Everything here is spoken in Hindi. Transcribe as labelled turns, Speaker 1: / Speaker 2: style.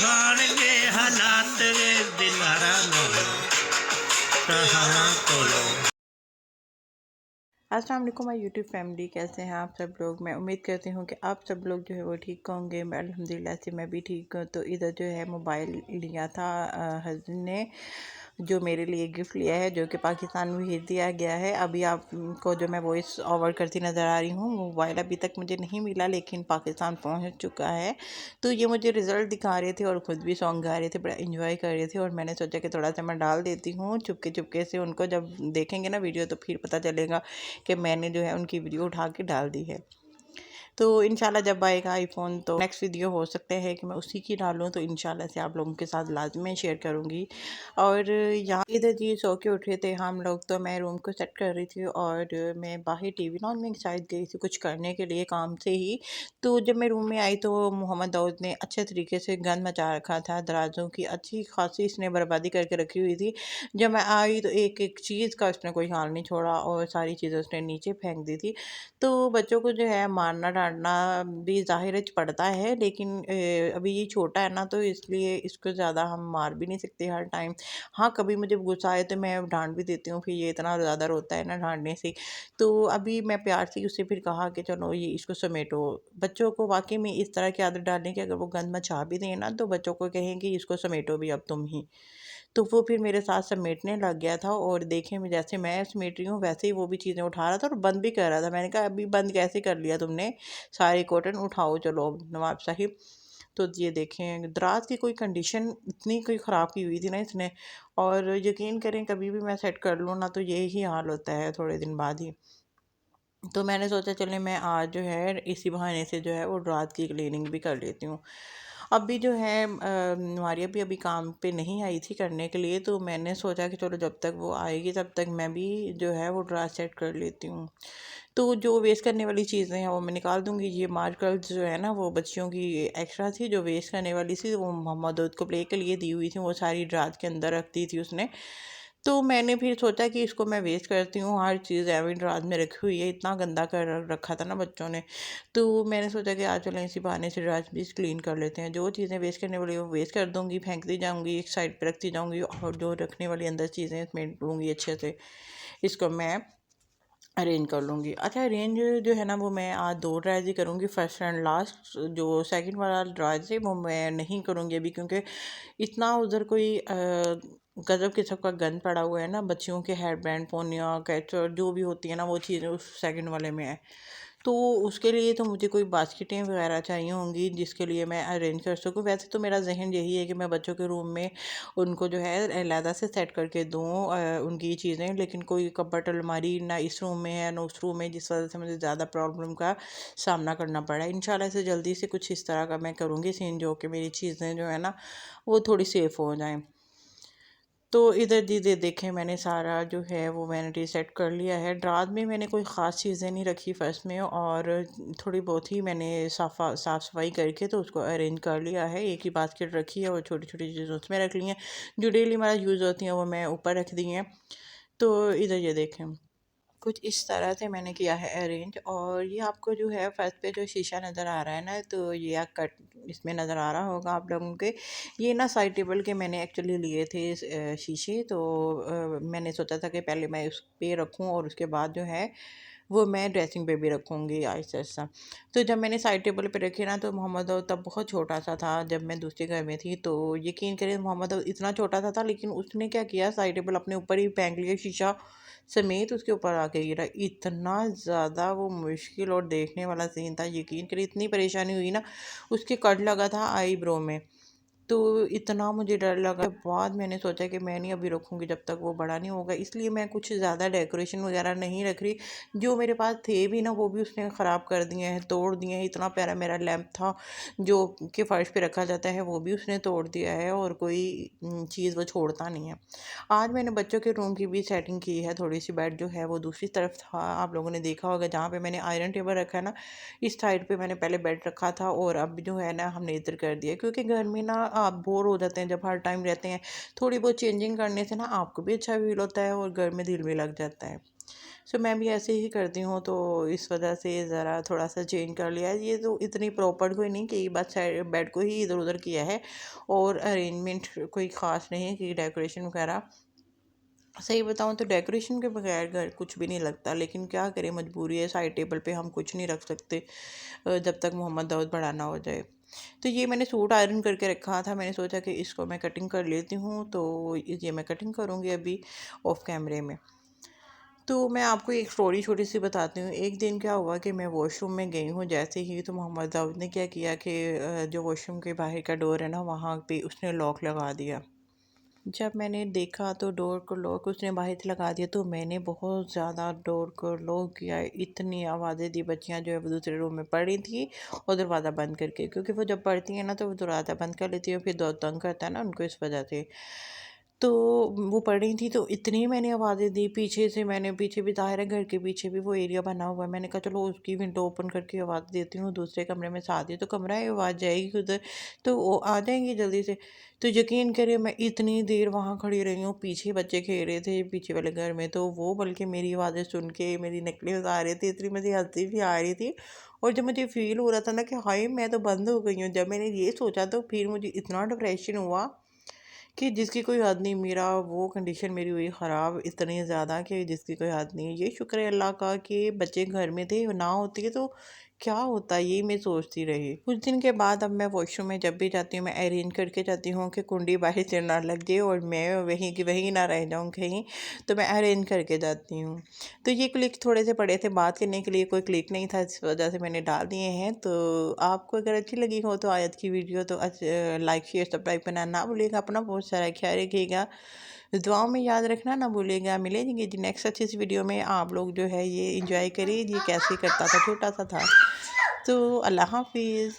Speaker 1: जान ले हालात वे दिलारा नो सहारा तो लो।
Speaker 2: अस्सलाम वालेकुम माय यूट्यूब फैमिली, कैसे हैं आप सब लोग। मैं उम्मीद करती हूँ कि आप सब लोग जो है वो ठीक होंगे। मैं अल्हम्दुलिल्लाह से मैं भी ठीक हूँ। तो इधर जो है मोबाइल लिया था हस्बैंड ने, जो मेरे लिए गिफ्ट लिया है, जो कि पाकिस्तान में भेज दिया गया है। अभी आपको जो मैं वॉइस ओवर करती नज़र आ रही हूँ, मोबाइल अभी तक मुझे नहीं मिला लेकिन पाकिस्तान पहुँच चुका है। तो ये मुझे रिज़ल्ट दिखा रहे थे और ख़ुद भी सॉन्ग गा रहे थे, बड़ा इंजॉय कर रहे थे। और मैंने सोचा कि थोड़ा सा मैं डाल देती हूँ चुपके चुपके से। उनको जब देखेंगे ना वीडियो तो फिर पता चलेगा कि मैंने जो है उनकी वीडियो उठा के डाल दी है। तो इंशाल्लाह जब आएगा आईफ़ोन तो नेक्स्ट वीडियो हो सकता है कि मैं उसी की डालूँ, तो इंशाल्लाह से आप लोगों के साथ लाज़मी शेयर करूँगी। और यहाँ इधर जी सो के उठे थे हम लोग, तो मैं रूम को सेट कर रही थी और मैं बाहर टीवी लॉन में शायद गई थी कुछ करने के लिए काम से ही। तो जब मैं रूम में आई तो मोहम्मद दाऊद ने अच्छे तरीके से गंद मचा रखा था, दराजों की अच्छी खासी इसने बर्बादी करके रखी हुई थी। जब मैं आई तो एक एक चीज़ का उसने कोई हाल नहीं छोड़ा और सारी चीज़ें उसने नीचे फेंक दी थी। तो बच्चों को जो है मारना डाँटना भी ज़ाहिर पड़ता है, लेकिन अभी ये छोटा है ना, तो इसलिए इसको ज़्यादा हम मार भी नहीं सकते हर टाइम। हाँ, कभी मुझे गुस्सा आए तो मैं डाँट भी देती हूँ, फिर ये इतना ज़्यादा रोता है ना डाँटने से। तो अभी मैं प्यार से उससे फिर कहा कि चलो ये इसको समेटो। बच्चों को वाक़ई में इस तरह की आदत डालने की, अगर वो गंद मचा भी दें ना तो बच्चों को कहें कि इसको समेटो भी अब तुम ही। तो वो फिर मेरे साथ समेटने लग गया था और देखें मैं जैसे मैं समेट रही हूँ वैसे ही वो भी चीज़ें उठा रहा था और बंद भी कर रहा था। मैंने कहा अभी बंद कैसे कर लिया तुमने, सारी कॉटन उठाओ चलो अब नवाब साहिब। तो ये देखें दराज की कोई कंडीशन इतनी कोई ख़राब की हुई थी ना इसने। और यकीन करें कभी भी मैं सेट कर लूँ ना तो यही हाल होता है थोड़े दिन बाद ही। तो मैंने सोचा चले मैं आज जो है इसी बहाने से जो है वो रात की क्लीनिंग भी कर लेती हूँ। अभी जो है मारिया भी अभी काम पे नहीं आई थी करने के लिए, तो मैंने सोचा कि चलो जब तक वो आएगी तब तक मैं भी जो है वो ड्रा सेट कर लेती हूँ। तो जो वेस्ट करने वाली चीज़ें हैं वो मैं निकाल दूँगी। ये मार्कर्स जो है ना वो बच्चियों की एक्स्ट्रा थी जो वेस्ट करने वाली थी, वो मोहम्मद को प्ले के लिए दी हुई थी, वो सारी ड्राज के अंदर रख दी थी उसने। तो मैंने फिर सोचा कि इसको मैं वेस्ट करती हूँ, हर चीज़ एविड रात में रखी हुई है, इतना गंदा कर रखा था ना बच्चों ने। तो मैंने सोचा कि आज चलें इसी बहाने से रात भी क्लीन कर लेते हैं। जो चीज़ें वेस्ट करने वाली वो वेस्ट कर दूँगी, फेंकती जाऊँगी, एक साइड पे रखती जाऊँगी और जो रखने वाली अंदर चीज़ें समेट लूँगी अच्छे से। इसको मैं अरेंज कर लूँगी। अच्छा, अरेंज जो है ना वो मैं आज 2 ड्राइज ही करूँगी, फर्स्ट एंड लास्ट। जो सेकंड वाला ड्राइज है वो मैं नहीं करूँगी अभी, क्योंकि इतना उधर कोई गज़ब किस्म का गंद पड़ा हुआ है ना, बच्चियों के हेयर बैंड, पोनिया, कैचर जो भी होती है ना वो चीज़ें उस सेकंड वाले में है। तो उसके लिए तो मुझे कोई बास्केटें वगैरह चाहिए होंगी जिसके लिए मैं अरेंज कर सकूँ। वैसे तो मेरा ज़हन यही है कि मैं बच्चों के रूम में उनको जो है अलहदा से सेट करके दूँ उनकी चीज़ें, लेकिन कोई कबर्ड अलमारी ना इस रूम में है ना उस रूम में, जिस वजह से मुझे ज़्यादा प्रॉब्लम का सामना करना पड़ा है। इंशाल्लाह से जल्दी से कुछ इस तरह का मैं करूँगी सीन, जो कि मेरी चीज़ें जो है ना वो थोड़ी सेफ़ हो जाएँ। तो इधर दीदी देखें मैंने सारा जो है वो वैनिटी सेट कर लिया है। ड्राज में मैंने कोई ख़ास चीज़ें नहीं रखी फर्स्ट में, और थोड़ी बहुत ही मैंने साफ़ सफाई करके तो उसको अरेंज कर लिया है। एक ही बास्केट रखी है और छोटी छोटी चीज़ें उसमें रख ली हैं, जो डेली हमारा यूज़ होती हैं वो मैं ऊपर रख दी हैं। तो इधर ये देखें कुछ इस तरह से मैंने किया है अरेंज। और ये आपको जो है फर्स्ट पे जो शीशा नज़र आ रहा है ना, तो ये आप कट इसमें नज़र आ रहा होगा आप लोगों के। ये ना साइड टेबल के मैंने एक्चुअली लिए थे शीशे। तो मैंने सोचा था कि पहले मैं उस पे रखूं और उसके बाद जो है वो मैं ड्रेसिंग पे भी रखूँगी आहिस्ता आहिस्ता। तो जब मैंने साइड टेबल पे रखे ना तो मोहम्मद अऊद तब बहुत छोटा सा था जब मैं दूसरे घर में थी। तो यकीन करें मोहम्मद अऊद इतना छोटा सा था, लेकिन उसने क्या किया साइड टेबल अपने ऊपर ही फेंक लिया, शीशा समेत उसके ऊपर आके गिरा। इतना ज़्यादा वो मुश्किल और देखने वाला सीन था, यकीन करिए इतनी परेशानी हुई ना। उसके कट लगा था आईब्रो में, तो इतना मुझे डर लगा। बाद मैंने सोचा कि मैं नहीं अभी रखूँगी जब तक वो बड़ा नहीं होगा, इसलिए मैं कुछ ज़्यादा डेकोरेशन वगैरह नहीं रख रही। जो मेरे पास थे भी ना वो भी उसने ख़राब कर दिए हैं, तोड़ दिए हैं। इतना प्यारा मेरा लैंप था जो कि फ़र्श पे रखा जाता है वो भी उसने तोड़ दिया है, और कोई चीज़ वो छोड़ता नहीं है। आज मैंने बच्चों के रूम की भी सेटिंग की है थोड़ी सी। बेड जो है वो दूसरी तरफ था, आप लोगों ने देखा होगा जहाँ पे मैंने आयरन टेबल रखा है ना, इस साइड पे मैंने पहले बेड रखा था और अब जो है ना हमने इधर कर दिया, क्योंकि घर में ना आप बोर हो जाते हैं जब हर टाइम रहते हैं। थोड़ी बहुत चेंजिंग करने से ना आपको भी अच्छा फील होता है और घर में दिल भी लग जाता है। सो मैं भी ऐसे ही करती हूँ, तो इस वजह से ज़रा थोड़ा सा चेंज कर लिया। ये तो इतनी प्रॉपर कोई नहीं कि बस साइड बेड को ही इधर उधर किया है, और अरेंजमेंट कोई ख़ास नहीं कि डेकोरेशन वगैरह। सही बताऊँ तो डेकोरेशन के बगैर घर कुछ भी नहीं लगता, लेकिन क्या करें, मजबूरी है, साइड टेबल पे हम कुछ नहीं रख सकते जब तक मोहम्मद दाऊद बड़ा ना हो जाए। तो ये मैंने सूट आयरन करके रखा था, मैंने सोचा कि इसको मैं कटिंग कर लेती हूँ, तो ये मैं कटिंग करूँगी अभी ऑफ कैमरे में। तो मैं आपको एक स्टोरी छोटी सी बताती हूँ। एक दिन क्या हुआ कि मैं वॉशरूम में गई हूँ जैसे ही, तो मोहम्मद दाऊद ने क्या किया कि जो वॉशरूम के बाहर का डोर है ना, वहाँ पे उसने लॉक लगा दिया। जब मैंने देखा तो डोर को लॉक उसने बाहर से लगा दिया, तो मैंने बहुत ज़्यादा डोर को लॉक किया। इतनी आवाज़ें दी, बच्चियाँ जो है वो दूसरे रूम में पड़ी थी और दरवाज़ा बंद करके, क्योंकि वो जब पढ़ती हैं ना तो वो दरवाज़ा बंद कर लेती है, फिर दो तंग करता है ना उनको, इस वजह से। तो वो पढ़ रही थी, तो इतनी मैंने आवाज़ें दी पीछे से, मैंने पीछे भी ज़ाहिर है घर के पीछे भी वो एरिया बना हुआ है, मैंने कहा चलो उसकी विंडो ओपन करके आवाज़ देती हूँ, दूसरे कमरे में साथ ही तो कमरा है, आवाज़ जाएगी उधर तो वो आ जाएंगी जल्दी से। तो यकीन करिए मैं इतनी देर वहाँ खड़ी रही हूँ, पीछे बच्चे खेल रहे थे पीछे वाले घर में, तो वो बल्कि मेरी आवाज़ें सुन के मेरी नकलें उतार रहे थे, इतनी मुझे हंसी भी आ रही थी। और जब मुझे फ़ील हो रहा था ना कि हाय मैं तो बंद हो गई हूँ, जब मैंने ये सोचा तो फिर मुझे इतना डिप्रेशन हुआ कि जिसकी कोई हद नहीं। मेरा वो कंडीशन मेरी हुई ख़राब इतनी ज़्यादा कि जिसकी कोई हद नहीं। ये शुक्र है अल्लाह का कि बच्चे घर में थे, ना होती तो क्या होता, ये मैं सोचती रही। कुछ दिन के बाद अब मैं वॉशरूम में जब भी जाती हूँ मैं अरेंज करके जाती हूँ कि कुंडी बाहर से ना लग जाए और मैं वहीं की वहीं ना रह जाऊँ कहीं, तो मैं अरेंज करके जाती हूँ। तो ये क्लिक थोड़े से पड़े थे, बात करने के लिए कोई क्लिक नहीं था, इस वजह से मैंने डाल दिए हैं। तो आपको अगर अच्छी लगी हो तो आयत की वीडियो तो लाइक शेयर सब्सक्राइब करना ना भूलिएगा। अपना बहुत सारा ख्याल रखिएगा, दुआओं में याद रखना ना भूलिएगा। मिलेंगे जी नेक्स्ट अच्छी सी वीडियो में। आप लोग जो है ये इंजॉय करिए, ये कैसे करता था, छोटा सा था। तो अल्लाह हाफिज़।